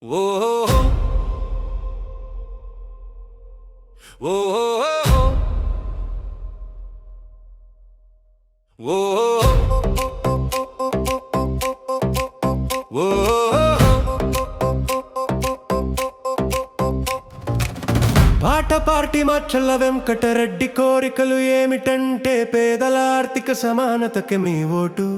ఓహో ఓహో ఓహో పాట పార్టీ మచ్చల వెంకటరెడ్డి కోరికలు ఏమిటంటే పేదల ఆర్థిక సమానతకి మీ ఓటు.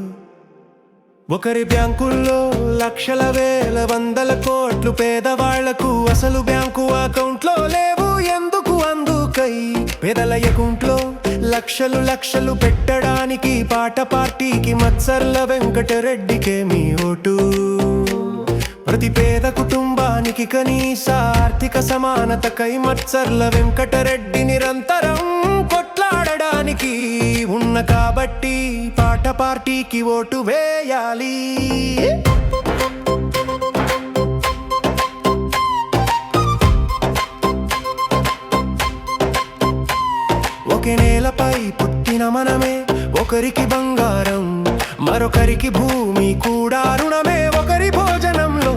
ఒకరి బ్యాంకుల్లో లక్షల వేల వందల కోట్లు, పేదవాళ్లకు అసలు బ్యాంకు అకౌంట్లో లేవు. ఎందుకు? అందుకై పేదల అకౌంట్లో లక్షలు లక్షలు పెట్టడానికి పాట పార్టీకి మత్సర్ల వెంకటరెడ్డికే మీ ఓటు. ప్రతి పేద కుటుంబానికి కనీస ఆర్థిక సమానతకై మత్సర్ల వెంకటరెడ్డి నిరంతరం కొట్లాడడానికి ఉన్న కాబట్టి పాట పార్టీకి ఓటు వేయాలి. ఒకే నేలపై పుట్టిన మనమే, ఒకరికి బంగారం మరొకరికి భూమి కూడా రుణమే. ఒకరి భోజనంలో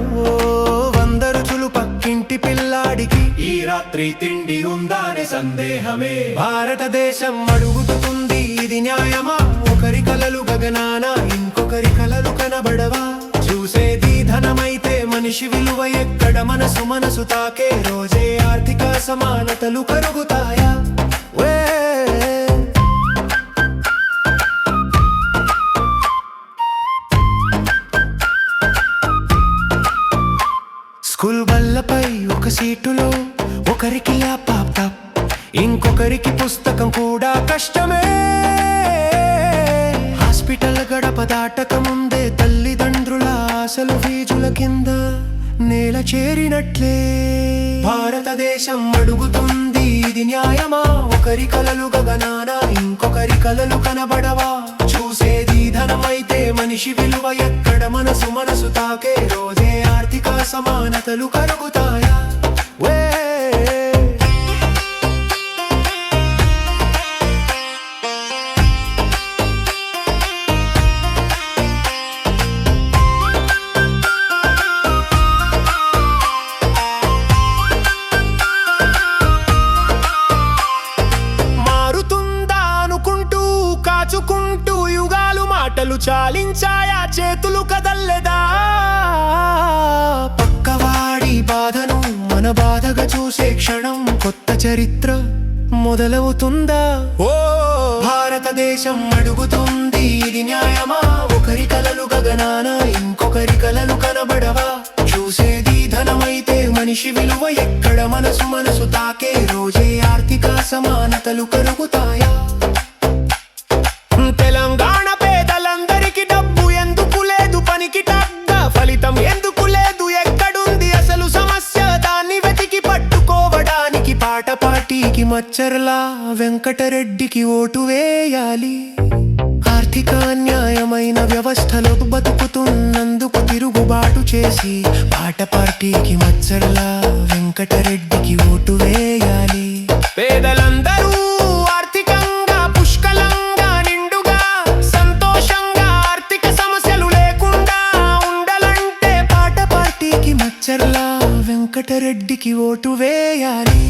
100 రుచులు పక్కింటి పిల్లాడికి ఈ రాత్రి తిండి ఉందానే సందేహమే. భారతదేశం అడుగుతుంది, ఇది న్యాయమా? ఒకరి కలలు గగనాన, ఇంకొకరి కలలు కనబడవా? చూసేది ధనమైతే మనిషి విలువ ఎక్కడ? మనసు మనసు తాకే రోజే ఆర్థిక సమానతలు కరుగుతాయా? స్కూల్ బల్లపై ఒక సీటులో ఒకరికి ల్యాప్టాప్, ఇంకొకరికి పుస్తకం కూడా కష్టమే. హాస్పిటల్ గడప దాటక ముందే తల్లిదండ్రుల ఆశలు ఫీజుల కింద నేల చేరినట్లే. భారతదేశం అడుగుతుంది, ఇది న్యాయమా? ఒకరి కలలు గగనాన, ఇంకొకరి కలలు కనబడవా? చూసేది ధనమైతే మనిషి విలువ ఎక్కడ? మనసు మనసు తాకే రోజే ఆర్థిక సమానతలు కరుగుతాయా? మారుతుందా అనుకుంటూ కాచుకుంటూ యుగాలు మాటలు చాలించాయా, చేతులు కదల్లేదా? పక్కవాడి బాధను మన బాధగా చూసే క్షణం కొత్త చరిత్ర మొదలవుతుందా? ఓ భారతదేశం అడుగుతుంది, ఇది న్యాయమా? ఒకరి కలలు గగనాన, ఇంకొకరి కలలు కనబడవా? చూసేది ధనమైతే మనిషి విలువ ఎక్కడ? మనసు మనసు తాకే రోజే ఆర్థిక సమానతలు కరుగుతాయా? తెలంగాణ పేదలందరికీ డబ్బు ఎందుకు లేదు? పనికి తగ్గ ఫలితం ఎందుకు లేదు? ఎక్కడుంది అసలు సమస్య? దాన్ని వెతికి పట్టుకోవడానికి పాట పార్టీకి మచ్చర్ల వెంకటరెడ్డికి ఓటు వేయాలి. ఆర్థిక అన్యాయమైన వ్యవస్థలో బతుకుతున్నందుకు తిరుగుబాటు చేసి పాట పార్టీకి మచ్చర్ల వెంకటరెడ్డికి ఓటు వేయాలి. పేదలందరూ ఆర్థికంగా పుష్కలంగా నిండుగా సంతోషంగా ఆర్థిక సమస్యలు లేకుండా ఉండాలంటే పాట పార్టీకి మచ్చర్ల వెంకటరెడ్డికి ఓటు వేయాలి.